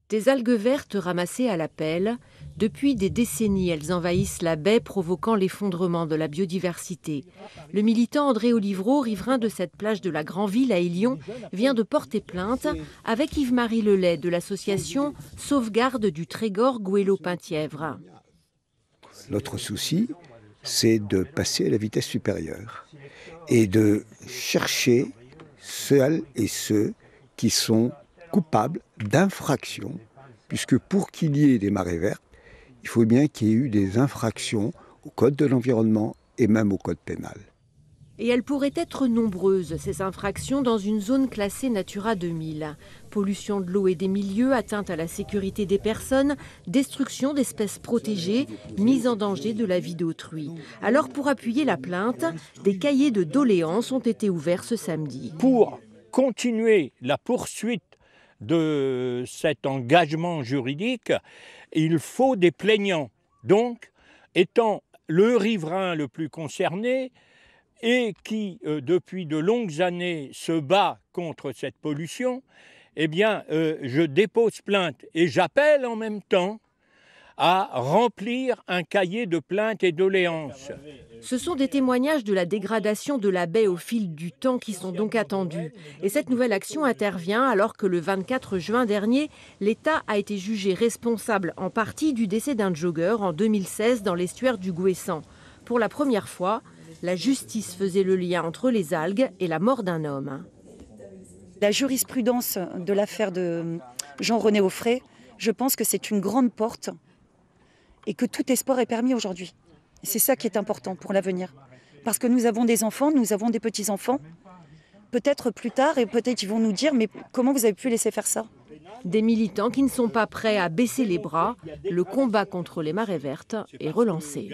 Des algues vertes ramassées à la pelle, depuis des décennies, elles envahissent la baie, provoquant l'effondrement de la biodiversité. Le militant André Olivreau, riverain de cette plage de la Grandville à Élion, vient de porter plainte avec Yves-Marie Lelay de l'association Sauvegarde du Trégor Goëlo-Penthièvre. Notre souci, c'est de passer à la vitesse supérieure et de chercher celles et ceux qui sont coupables d'infractions, puisque pour qu'il y ait des marées vertes, il faut bien qu'il y ait eu des infractions au code de l'environnement et même au code pénal. Et elles pourraient être nombreuses, ces infractions, dans une zone classée Natura 2000. Pollution de l'eau et des milieux, atteinte à la sécurité des personnes, destruction d'espèces protégées, mise en danger de la vie d'autrui. Alors, pour appuyer la plainte, des cahiers de doléances ont été ouverts ce samedi. Pour continuer la poursuite de cet engagement juridique, il faut des plaignants. Donc, étant le riverain le plus concerné, et qui, depuis de longues années, se bat contre cette pollution, eh bien, je dépose plainte et j'appelle en même temps à remplir un cahier de plaintes et doléances. Ce sont des témoignages de la dégradation de la baie au fil du temps qui sont donc attendus. Et cette nouvelle action intervient alors que le 24 juin dernier, l'État a été jugé responsable en partie du décès d'un jogger en 2016 dans l'estuaire du Gouessant. Pour la première fois, la justice faisait le lien entre les algues et la mort d'un homme. La jurisprudence de l'affaire de Jean-René Offray, je pense que c'est une grande porte et que tout espoir est permis aujourd'hui. C'est ça qui est important pour l'avenir. Parce que nous avons des enfants, nous avons des petits-enfants. Peut-être plus tard, et peut-être ils vont nous dire, mais comment vous avez pu laisser faire ça ? Des militants qui ne sont pas prêts à baisser les bras. Le combat contre les marées vertes est relancé.